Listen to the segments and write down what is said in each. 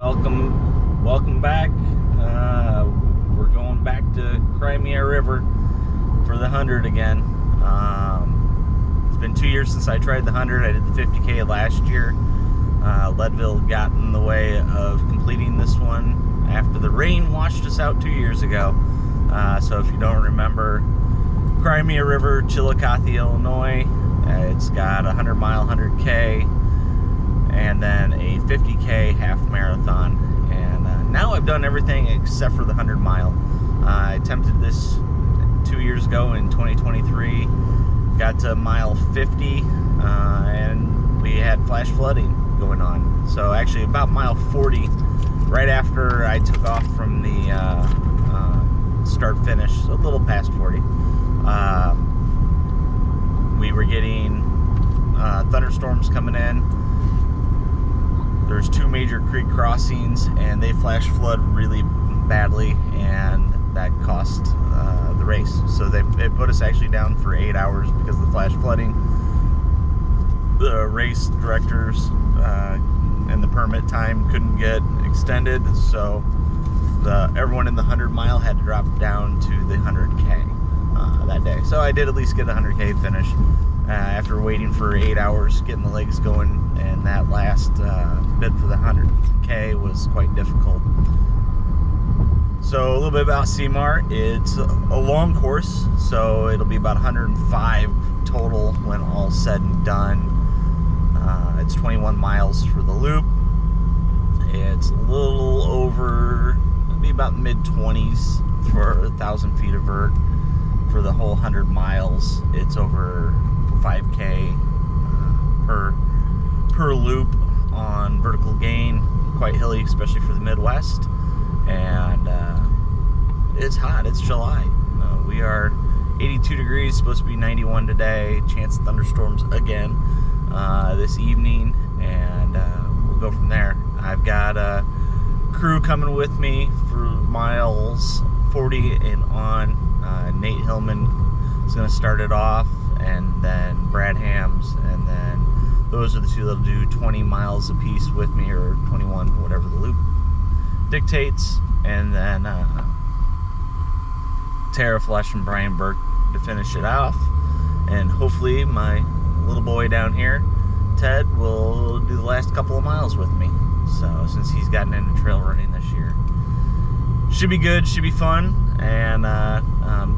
Welcome back. We're going back to Crimea River for the 100 again. It's been 2 years since I tried the 100. I did the 50K last year. Leadville got in the way of completing this one after the rain washed us out 2 years ago. So if you don't remember, Crimea River, Chillicothe, Illinois. It's got a 100-mile 100K and then a 50K half marathon. And now I've done everything except for the 100-mile. I attempted this 2 years ago in 2023. Got to mile 50 and we had flash flooding going on. So actually about mile 40, right after I took off from the start finish, so a little past 40, we were getting thunderstorms coming in. There's two major creek crossings and they flash flood really badly, and that cost the race. So they put us actually down for 8 hours because of the flash flooding. The race directors and the permit time couldn't get extended, so everyone in the 100-mile had to drop down to the 100K that day. So I did at least get a 100K finish after waiting for 8 hours, getting the legs going, and that last bit for the 100K was quite difficult. So a little bit about CMAR. It's a long course, so it'll be about 105 total when all said and done. It's 21 miles for the loop. It's a little over, maybe about mid-20s for 1,000 feet of vert. For the whole 100 miles, it's over 5K per loop on vertical gain. Quite hilly, especially for the Midwest. And it's hot. It's July. We are 82 degrees, supposed to be 91 today. Chance of thunderstorms again this evening, and we'll go from there. I've got a crew coming with me for miles 40 and on. Nate Hillman is going to start it off, and then Brad Hams, and then those are the two that'll do 20 miles apiece with me, or 21, whatever the loop dictates. And then Tara Flesh and Brian Burke to finish it off. And hopefully my little boy down here, Ted, will do the last couple of miles with me. So since he's gotten into trail running this year, should be good, should be fun, and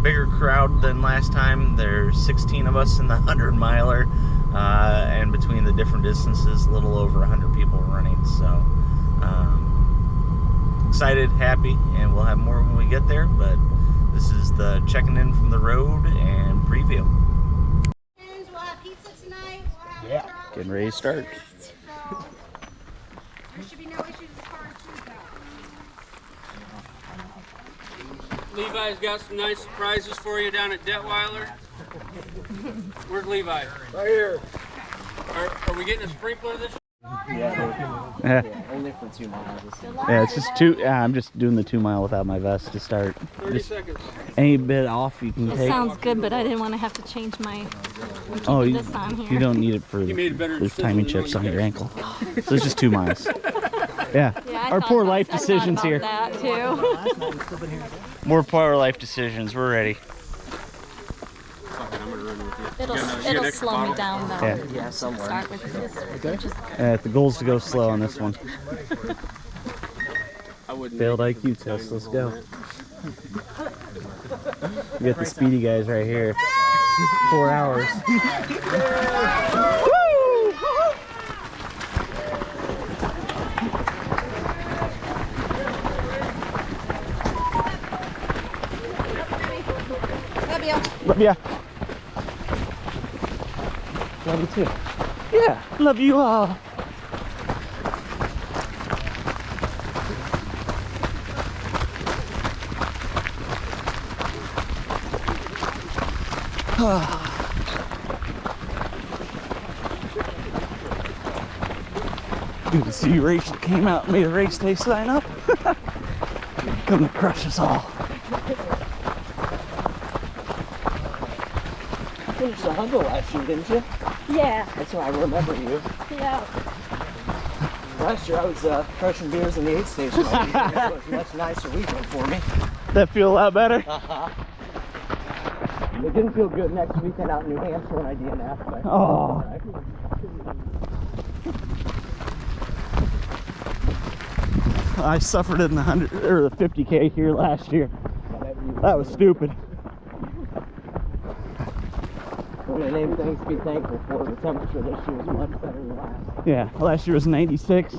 bigger crowd than last time. There's 16 of us in the 100-miler, and between the different distances, a little over 100 people running. So excited, happy, and we'll have more when we get there. But this is the checking in from the road and preview. We'll have pizza tonight. Yeah, getting ready to start. There should be no issues as far as food goes. Levi's got some nice surprises for you down at Detweiler. Where's Levi? Right here. Are we getting a sprinkler this year? Yeah, Only for 2 miles. yeah, it's just two. I'm just doing the 2 mile without my vest to start. 30 Just seconds. any bit off you can It take. sounds good, but I didn't want to have to change my. Oh, you, this on here. you don't need it for. You made a better There's decision timing than chips on knowing your you ankle. So it's just 2 miles. Yeah, Yeah, I our thought poor about- life I thought decisions about here. That too. More poor life decisions. We're ready. I'm gonna run with you. It'll slow me down though. Yeah. Yeah, somewhere. Start with this. The goal's to go slow on this one. I wouldn't. Failed IQ test. Let's go. We got the speedy guys right here. 4 hours. Love ya. Love you too. Yeah, love you all. Good to see Rachel came out and made a race day sign up. Come to crush us all. You finished the 100 last year, didn't you? Yeah. That's why I remember you. Yeah. Last year I was crushing beers in the aid station. So it was a much nicer weekend for me. That feel a lot better? It didn't feel good next weekend out in New Hampshire when I DNF'd. But Oh. I suffered in the 100 or the 50K here last year. That was stupid. One of the main things to be thankful for, the temperature this year was much better than last. Yeah, last year was 96,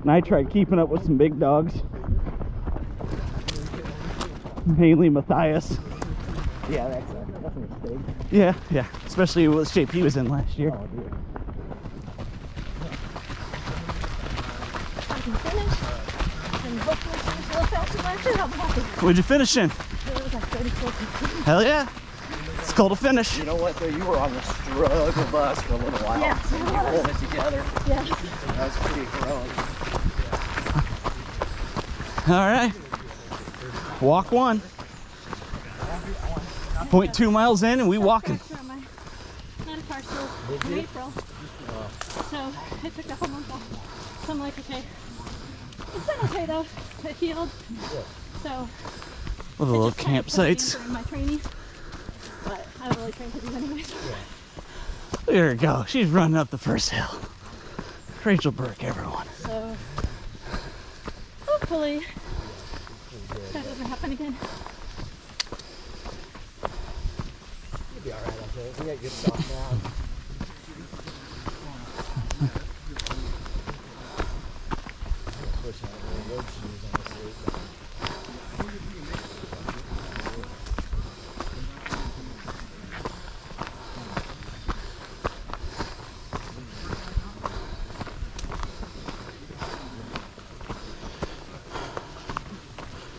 and I tried keeping up with some big dogs. Mainly Matthias. Yeah, that's a mistake. Yeah, especially with the shape he was in last year. Oh, dear. I can finish and hopefully finish a little faster than last year. I'm happy. What'd you finish in? It was like 34. Hell yeah. It's called a finish. You know what, though? You were on the struggle bus for a little while. Yeah, So you pulled it together. Yeah. That was pretty heroic. All right. Walk 1. 0.2 miles in and we walking. Not a car still in April. So it took the whole month off. So I'm like, okay. It's been okay though. It healed. So With a little campsites. during my training. But I don't really train for these anyways. There we go. She's running up the first hill. Rachel Burke, everyone. So hopefully that doesn't happen again. You'll be alright out there. You got good stuff now.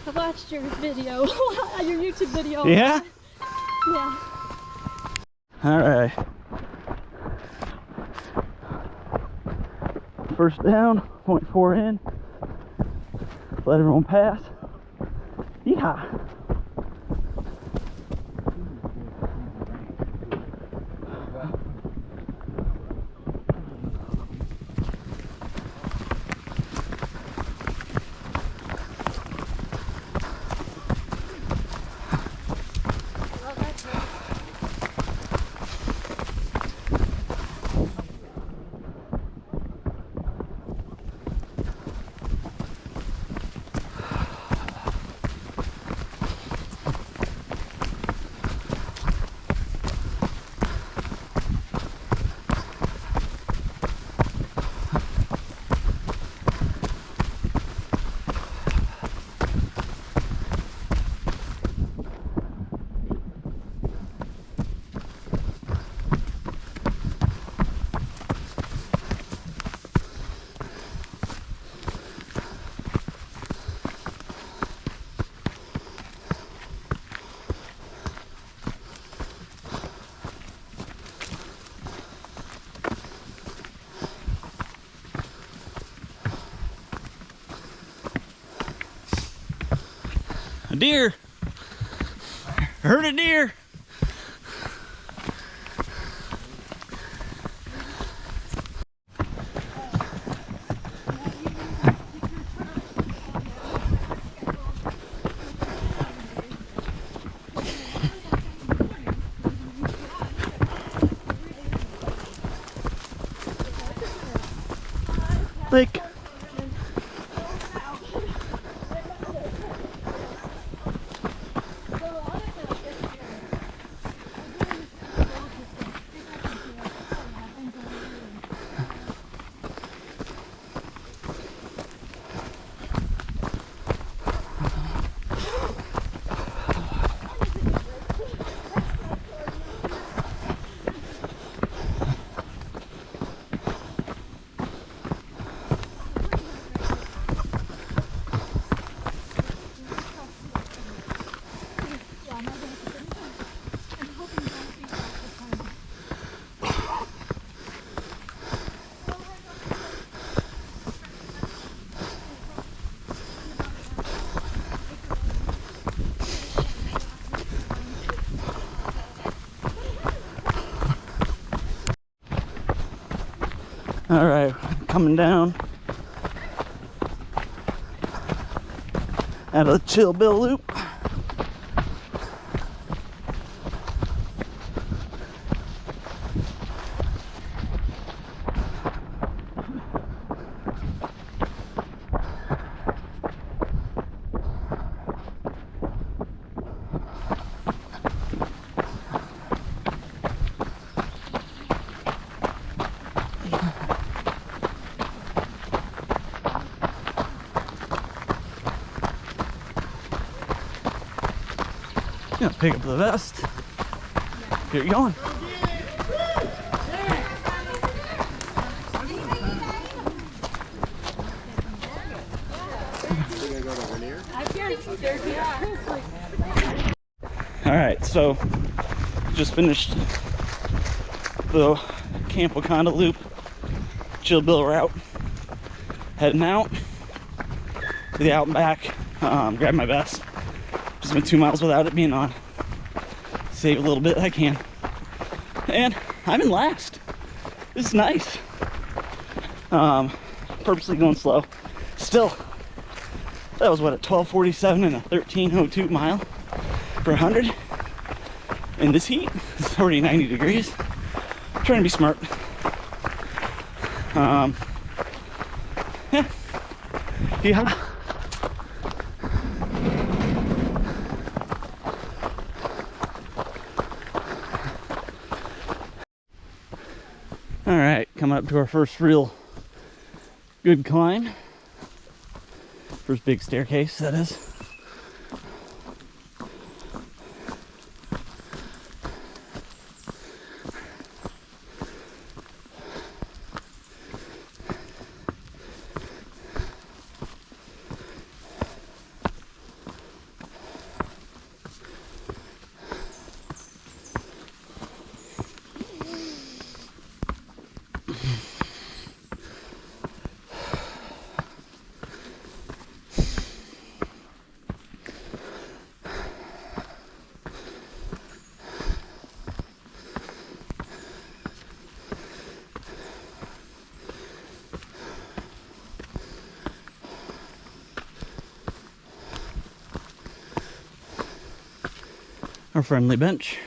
I watched your video, your YouTube video. Yeah? Yeah. All right. First down, 0.4 in. Let everyone pass. Yeehaw. A deer. Heard a deer. Like all right, coming down out of the Chill Bill Loop. Yeah, pick up the vest. Get going. All right, so just finished the Camp Wakanda Loop, Chill Bill route. Heading out to the out and back. Grab my vest. Just went 2 miles without it being on. Save a little bit I can. And I'm in last. This is nice. Purposely going slow. Still, that was what, a 12:47 and a 13:02 mile for 100. In this heat, it's already 90 degrees. I'm trying to be smart. Yeah. All right, coming up to our first real good climb. First big staircase, that is. Our friendly bench.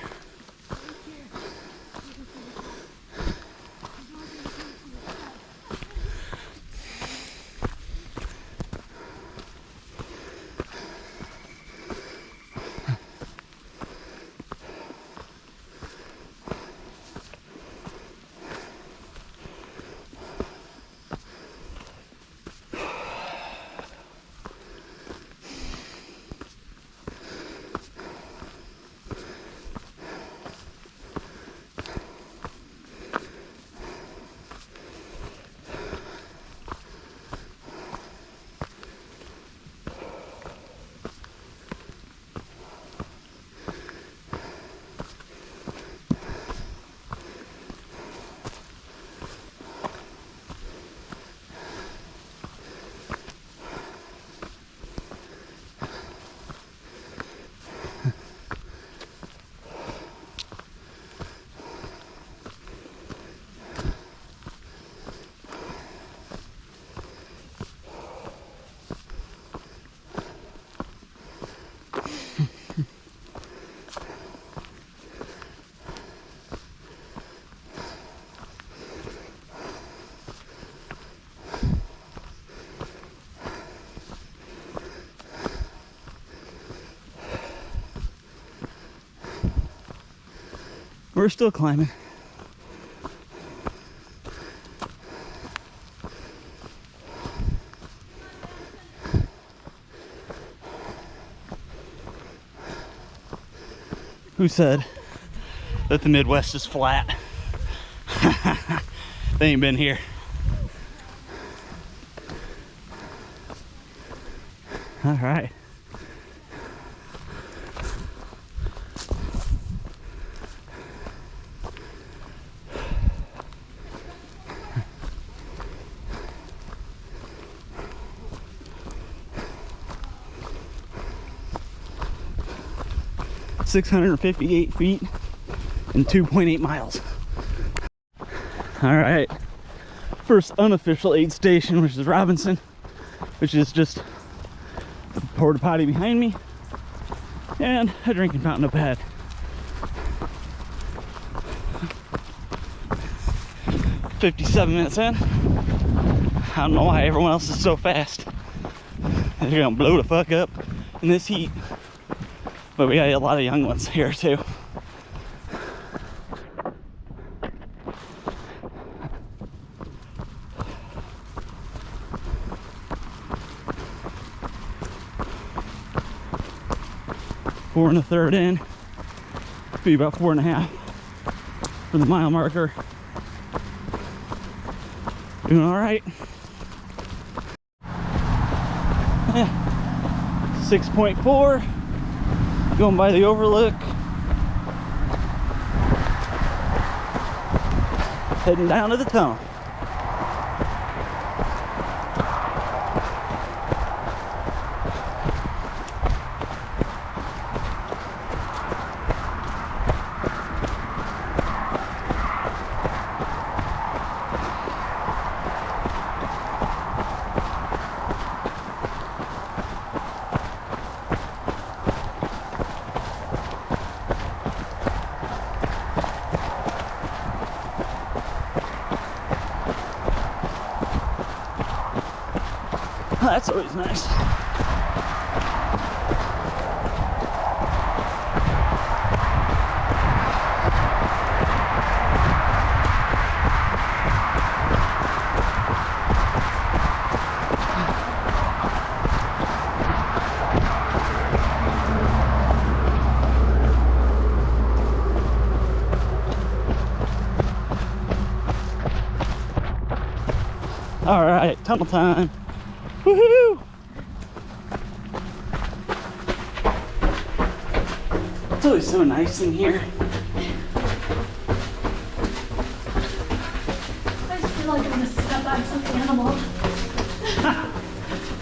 We're still climbing. Who said that the Midwest is flat? They ain't been here. All right. $658 feet and 2.8 miles. All right, first unofficial aid station, which is Robinson, which is just porta potty behind me, and a drinking fountain up ahead. $57 in. I don't know why everyone else is so fast. They're gonna blow the fuck up in this heat. But we got a lot of young ones here too. Four and a third in. Be about 4.5 for the mile marker. Doing all right. 6.4. Going by the overlook. Heading down to the tunnel. That's always nice. All right, tunnel time. Woohoo! It's always so nice in here. I just feel like I'm gonna step on some animal.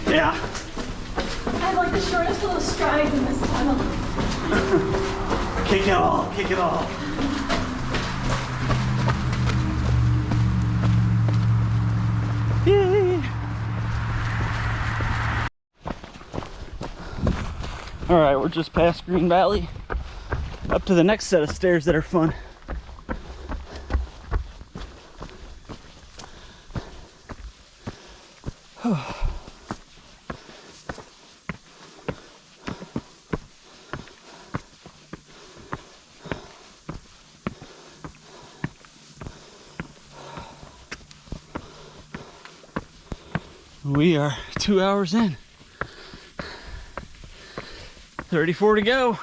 Yeah. I have like the shortest little strides in this tunnel. Kick it all, kick it all. Yay! All right, we're just past Green Valley, up to the next set of stairs that are fun. We are 2 hours in. 34 to go.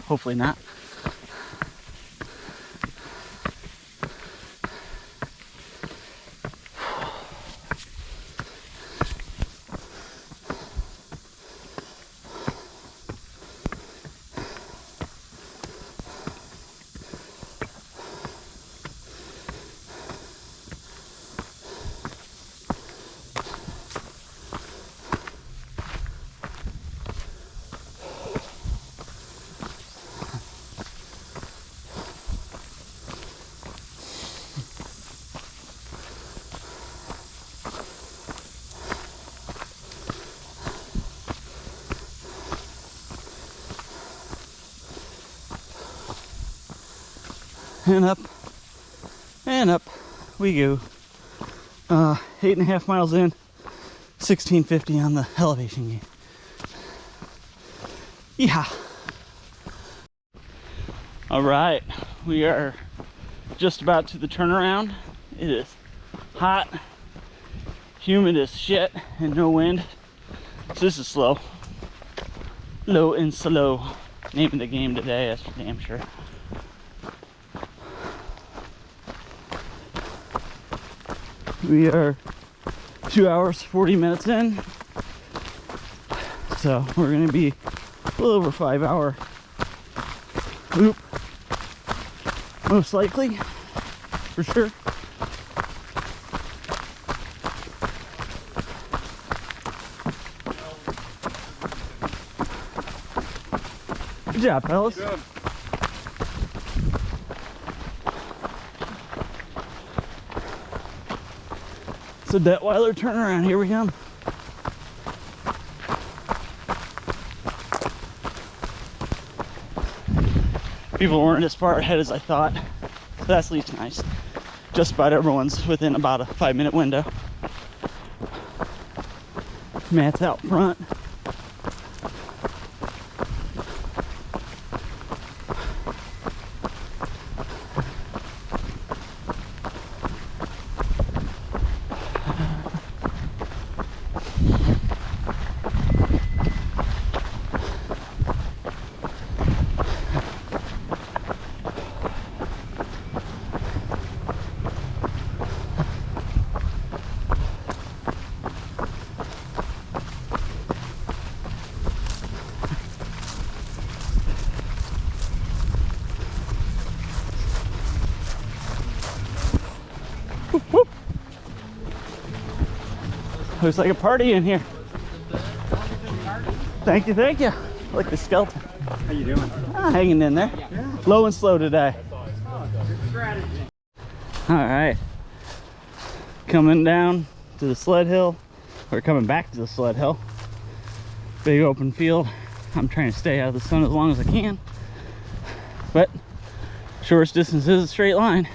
Hopefully not. And up we go. 8.5 miles in, 1650 on the elevation gauge. Yeah. All right, we are just about to the turnaround. It is hot, humid as shit, and no wind. So this is slow. Low and slow. Name of the game today, that's for damn sure. We are 2 hours, 40 minutes in. So we're gonna be a little over 5 hour loop. Most likely, for sure. Good job, fellas. Good job. So Detweiler turnaround, here we come. People weren't as far ahead as I thought, so that's at least nice. Just about everyone's within about a 5-minute window. Matt's out front. Looks like a party in here. Thank you, thank you. I like the skeleton. How you doing? Hanging in there. Low and slow today. All right. Coming down to the sled hill, or coming back to the sled hill. Big open field. I'm trying to stay out of the sun as long as I can. But shortest distance is a straight line.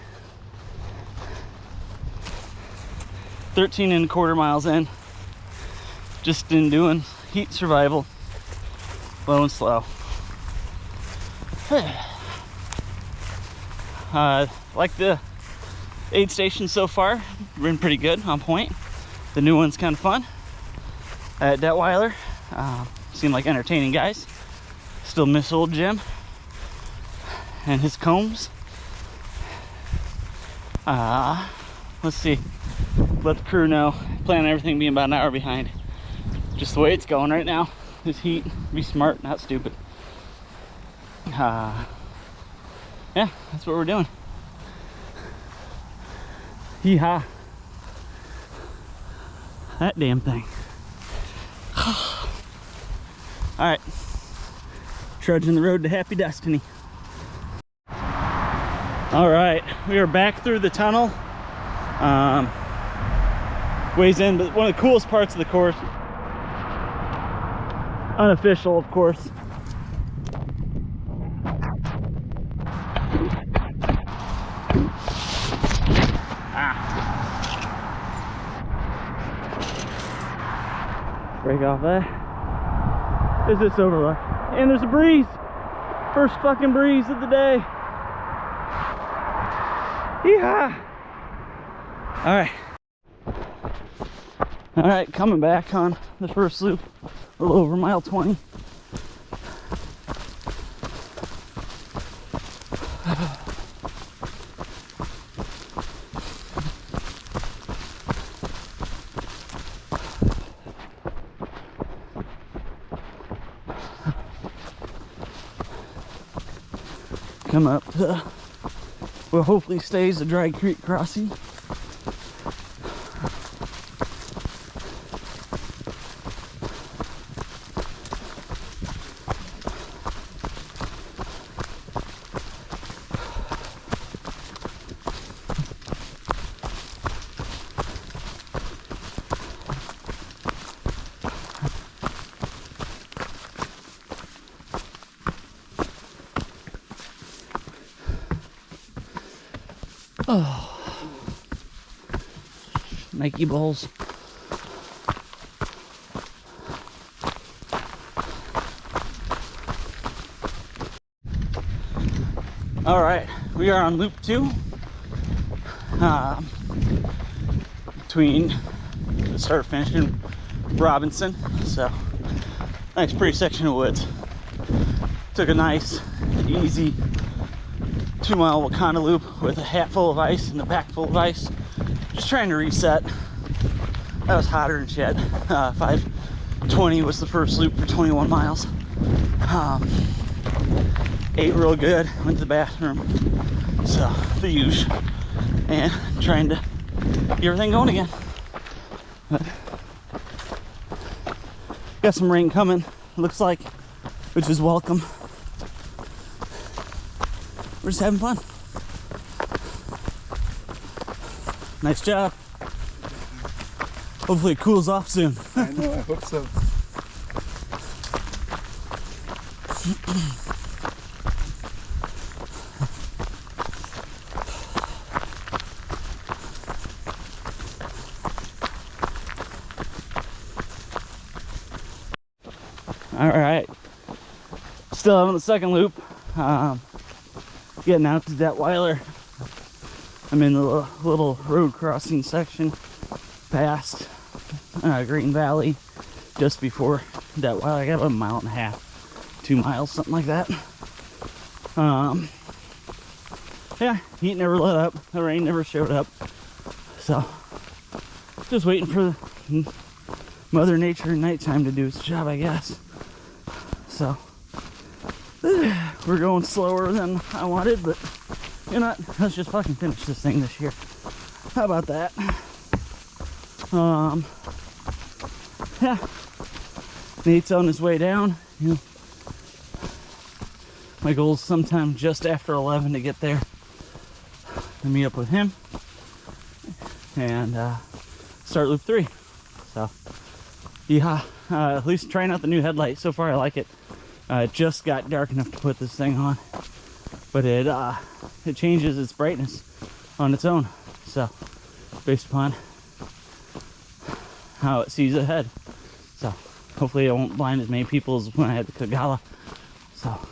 13.25 miles in. Just in doing heat survival, low and slow. Like the aid stations so far, been pretty good, on point. The new one's kind of fun. At Detweiler, seem like entertaining guys. Still miss old Jim and his combs. Let's see. Let the crew know. Plan on everything being about an hour behind. Just the way it's going right now. This heat. Be smart, not stupid. Yeah, that's what we're doing. Yeehaw. That damn thing. Alright. Trudging the road to happy destiny. Alright, we are back through the tunnel. Ways in, but one of the coolest parts of the course, unofficial of course, break off that, is this overlook, and there's a breeze. First fucking breeze of the day. Yeehaw. All right, coming back on the first loop, a little over mile 20. Come up to, well, hopefully stays a dry creek crossing. Oh, Nike balls. All right, we are on loop 2 between the start finish and Robinson. So nice pretty section of woods. Took a nice easy 2-mile Wakanda loop with a hat full of ice and a back full of ice. Just trying to reset. That was hotter than shit. 5:20 was the first loop for 21 miles. Ate real good, went to the bathroom. So, the usual. And trying to get everything going again. But got some rain coming, looks like, which is welcome. We're just having fun. Nice job. Hopefully it cools off soon. I know, I hope so. All right, still having the second loop. Getting out to Detweiler. I'm in the little road crossing section past Green Valley, just before Detweiler. I got about 1.5 miles, 2 miles, something like that. Yeah, heat never let up. The rain never showed up. So, just waiting for Mother Nature at nighttime to do its job, I guess. So, we're going slower than I wanted, but you know what? Let's just fucking finish this thing this year. How about that? Yeah. Nate's on his way down. You know, my goal is sometime just after 11 to get there and meet up with him and start loop 3. So, yeah, at least trying out the new headlight. So far, I like it. It just got dark enough to put this thing on, but it changes its brightness on its own. So, based upon how it sees ahead. So, hopefully, it won't blind as many people as when I had the Kagala. So, all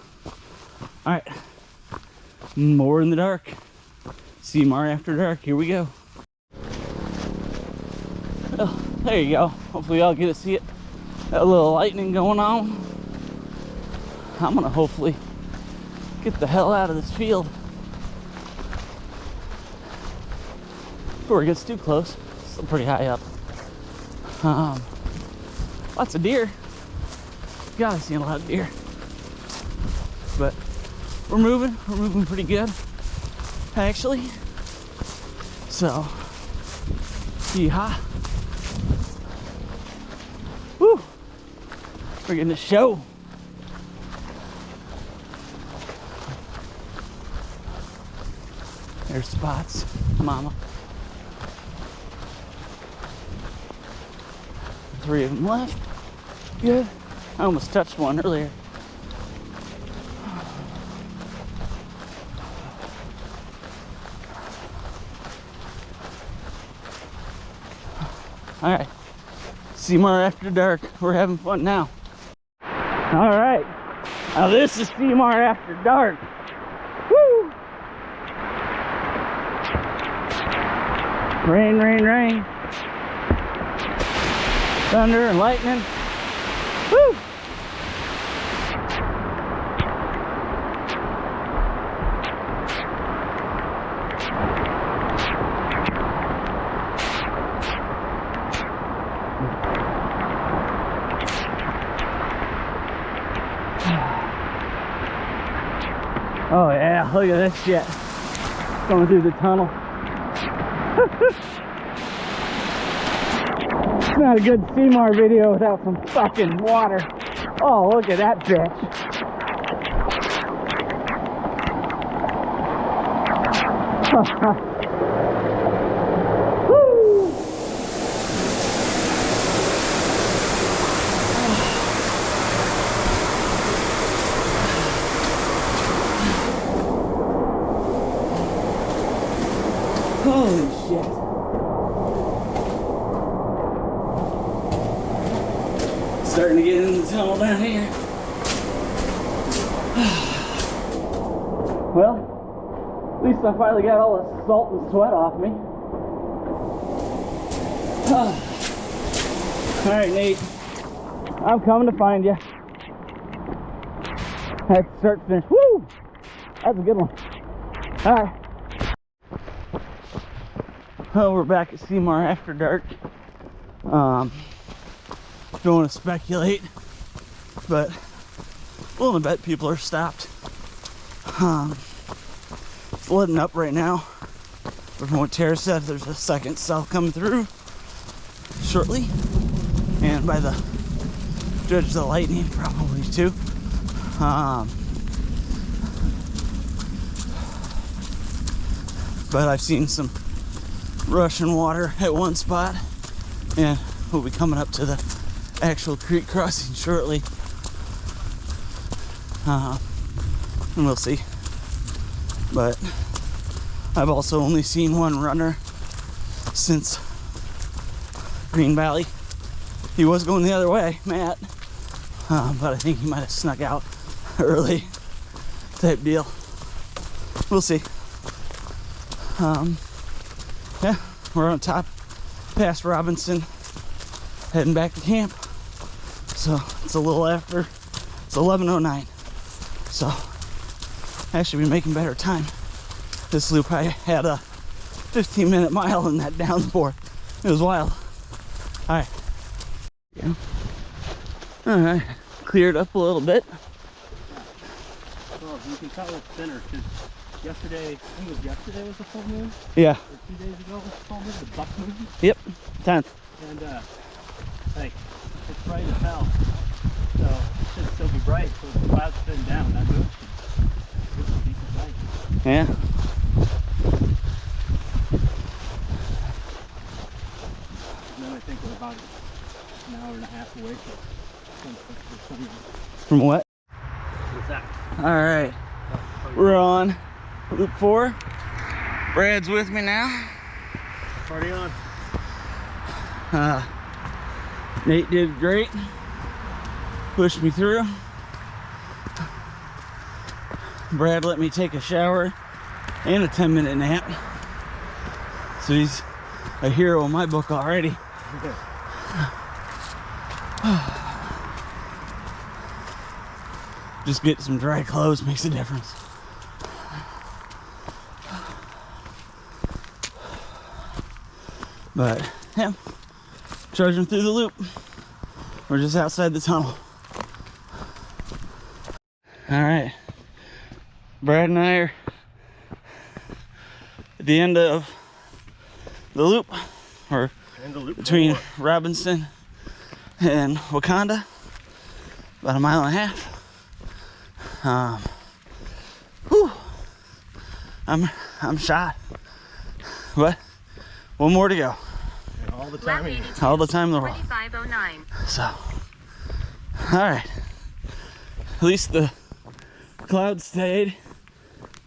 right, more in the dark. CMAR after dark. Here we go. Well, there you go. Hopefully, y'all get to see it. Got a little lightning going on. I'm gonna hopefully get the hell out of this field before it gets too close. Still pretty high up. Lots of deer. God, I've seen a lot of deer. But we're moving pretty good, actually. So, yeehaw. Woo! We're getting a show. There's Spots, Mama. 3 of them left. Good. I almost touched one earlier. All right. CMAR after dark. We're having fun now. All right. Now this is CMAR after dark. Woo! Rain, rain, rain. Thunder and lightning. Woo! Oh yeah, look at this shit. Going through the tunnel. It's not a good CMAR video without some fucking water. Oh, look at that bitch. Woo! Holy shit. Starting to get in the tunnel down here. Well, at least I finally got all the salt and sweat off me. Alright, Nate. I'm coming to find you. That's start to finish. Woo! That's a good one. Alright. Well, we're back at CMAR after dark. Don't want to speculate, but willing to bet people are stopped. It's letting up right now. From what Tara said, there's a second cell coming through shortly, and by the judge of the lightning, probably too. But I've seen some rushing water at one spot And we'll be coming up to the actual creek crossing shortly. And we'll see. But I've also only seen one runner since Green Valley. He was going the other way, Matt, but I think he might have snuck out early, type deal. We'll see. Yeah, we're on top past Robinson, heading back to camp. So it's a little after, it's 11:09. So I should be making better time. This loop, I had a 15-minute mile in that downpour. It was wild. All right. Yeah. All right. Cleared up a little bit. Well, you can tell it's thinner because yesterday, I think it was yesterday was the full moon. Yeah. Or 2 days ago was the full moon, the buck moon. Yep. 10th. And like it's bright as hell. So it should still be bright. So if the clouds thin down, that moon should be decent light. Yeah. And then I think we're about an hour and a half away from sunrise. From what? What's that? All right. We're on loop 4. Brad's with me now. Party on. Nate did great. Pushed me through. Brad let me take a shower and a 10-minute nap. So he's a hero in my book already. Just get some dry clothes makes a difference. But yeah, charging through the loop. We're just outside the tunnel. All right, Brad and I are at the end of the loop, or between Robinson and Wakanda, about 1.5 miles. Whew, I'm shot, but one more to go. And all the time. All the time in the world. 4509. So, all right. At least the clouds stayed,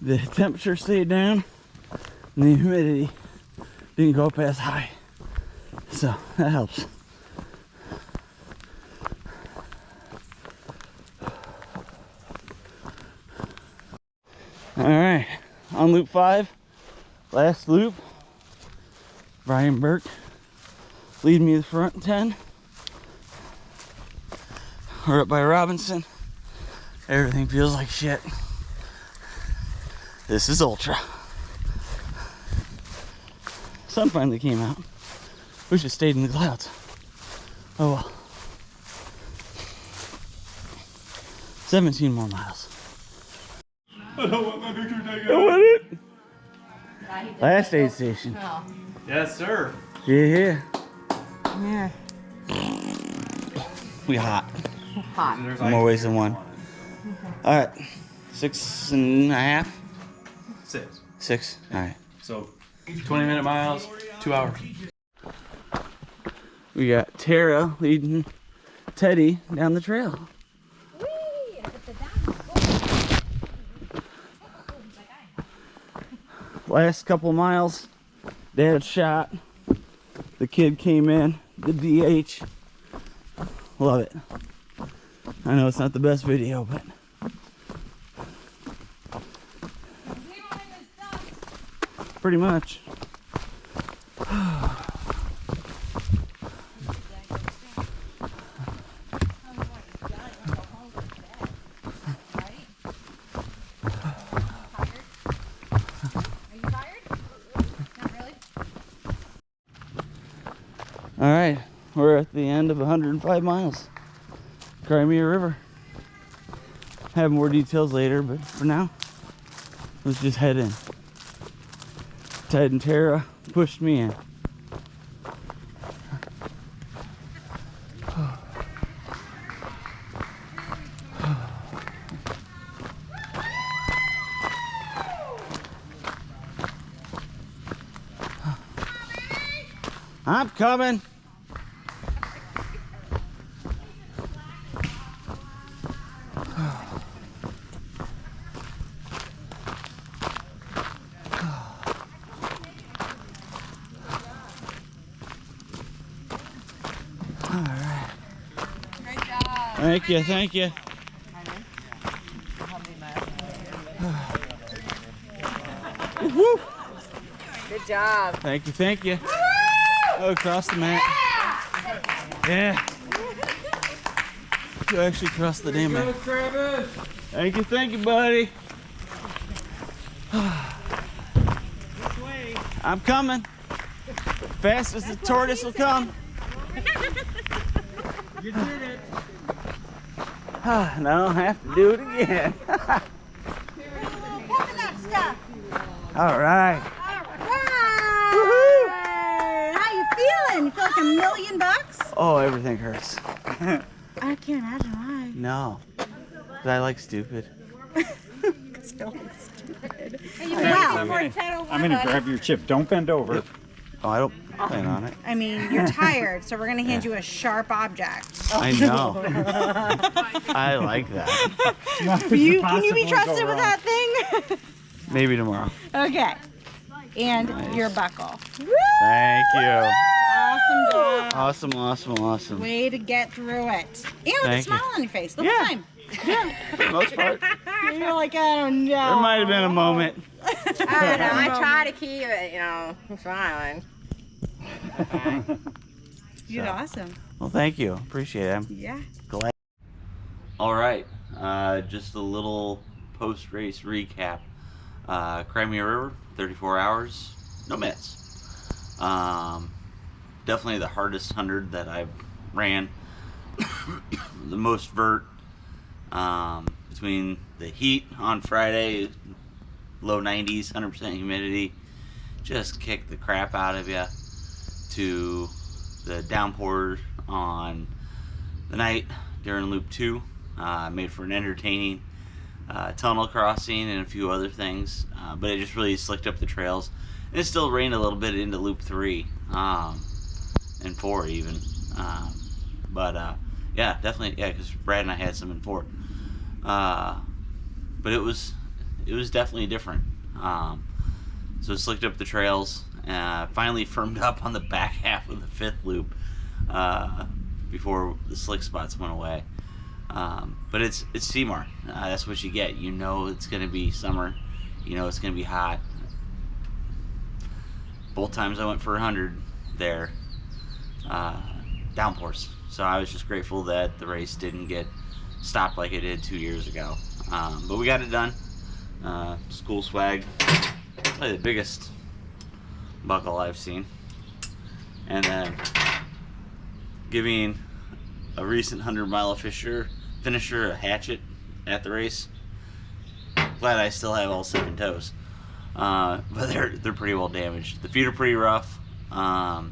the temperature stayed down, and the humidity didn't go up as high. So that helps. All right, on loop 5, last loop. Brian Burke leading me the front 10. We're up by Robinson. Everything feels like shit. This is ultra. Sun finally came out. We should have stayed in the clouds. Oh well. 17 more miles. I don't want my picture taken. I want it. Last aid station. Yes, sir. Yeah. Yeah. We hot. Hot. In more ways than one. All right. 6.5. 6. 6. All right. So 20-minute miles, 2 hours. We got Tara leading Teddy down the trail. Last couple miles, Dad shot. The kid came in, the DH. Love it. I know it's not the best video, but pretty much. All right, we're at the end of 105 miles. Crimea River. Have more details later, but for now, let's just head in. Ted and Tara pushed me in. I'm coming. right. Great job. Thank you, thank you. Woo. Good job. Thank you, thank you. Oh, across the mat. Yeah. You actually crossed the damn mat. Thank you, buddy. I'm coming. Fast as the tortoise will come. You did it. And I don't have to do it again. All right. Woohoo! How you feeling? You feel like $1 million? Oh, everything hurts. I can't imagine why. No. But I like stupid. Wow. I'm gonna grab your chip. Don't bend over. Oh, I don't plan on it. I mean, you're tired, so we're gonna hand you a sharp object. I know. I like that. Can you be trusted with that thing? Maybe tomorrow. Okay. And your buckle. Thank you. Awesome job. Awesome, awesome, awesome. Way to get through it. And with a Thank smile you. on your face the Yeah. whole time. For the most part. You're like, I don't know. There might have been a moment. I don't know. I try to keep it, smiling. You did awesome. Well, thank you. Appreciate it. I'm Yeah. glad. All right. Just a little post-race recap. Crimea River, 34 hours, no mitts. Definitely the hardest 100 that I've ran. The most vert. Between the heat on Friday, low 90s, 100% humidity, just kicked the crap out of you, to the downpour on the night during loop 2. Made for an entertaining tunnel crossing and a few other things, but it just really slicked up the trails. And it still rained a little bit into loop 3 and 4 even, yeah, definitely, yeah, because Brad and I had some in 4, but it was definitely different. So it slicked up the trails. Finally firmed up on the back half of the 5th loop before the slick spots went away. But it's CMAR. That's what you get. You know it's going to be summer. You know it's going to be hot. Both times I went for 100 there, downpours. So I was just grateful that the race didn't get stopped like it did 2 years ago. But we got it done. School swag. Probably the biggest buckle I've seen. And then giving a recent 100-mile finisher a hatchet at the race. Glad I still have all 7 toes, but they're pretty well damaged. The feet are pretty rough. The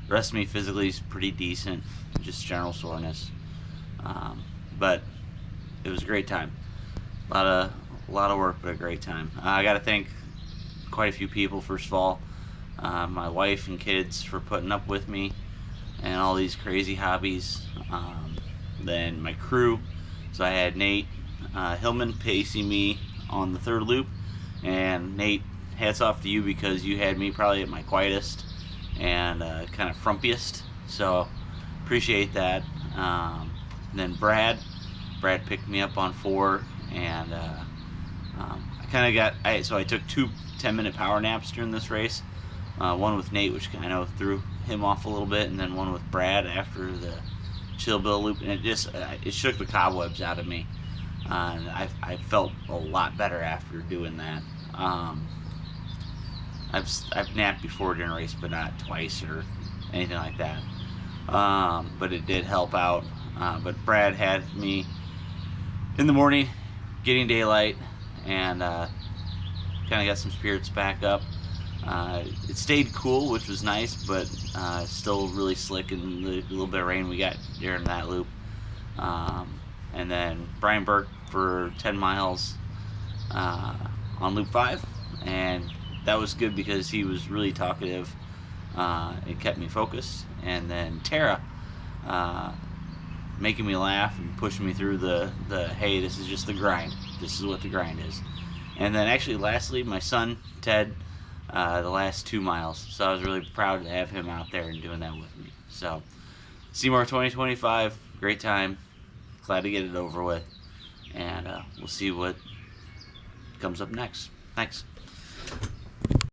rest of me physically is pretty decent, just general soreness. But it was a great time. A lot of work, but a great time. I got to thank quite a few people. First of all, my wife and kids for putting up with me and all these crazy hobbies. Then my crew. So I had Nate Hillman pacing me on the 3rd loop, and Nate, hats off to you because you had me probably at my quietest and kind of frumpiest. So appreciate that. And then Brad picked me up on 4, and I kind of got. So I took 2 10-minute power naps during this race. One with Nate, which kind of threw him off a little bit, and then one with Brad after the Chill Bill loop, and it shook the cobwebs out of me. And I felt a lot better after doing that. I've napped before during a race, but not twice or anything like that. But it did help out. But Brad had me in the morning, getting daylight, and kind of got some spirits back up. It stayed cool, which was nice, but still really slick in the little bit of rain we got during that loop. And then Brian Burke for 10 miles on loop 5, and that was good because he was really talkative. It kept me focused. And then Tara making me laugh and pushing me through the hey, this is just the grind. This is what the grind is. And then actually lastly, my son Ted, the last 2 miles. So I was really proud to have him out there and doing that with me. So CMAR 2025, great time. Glad to get it over with. And we'll see what comes up next. Thanks.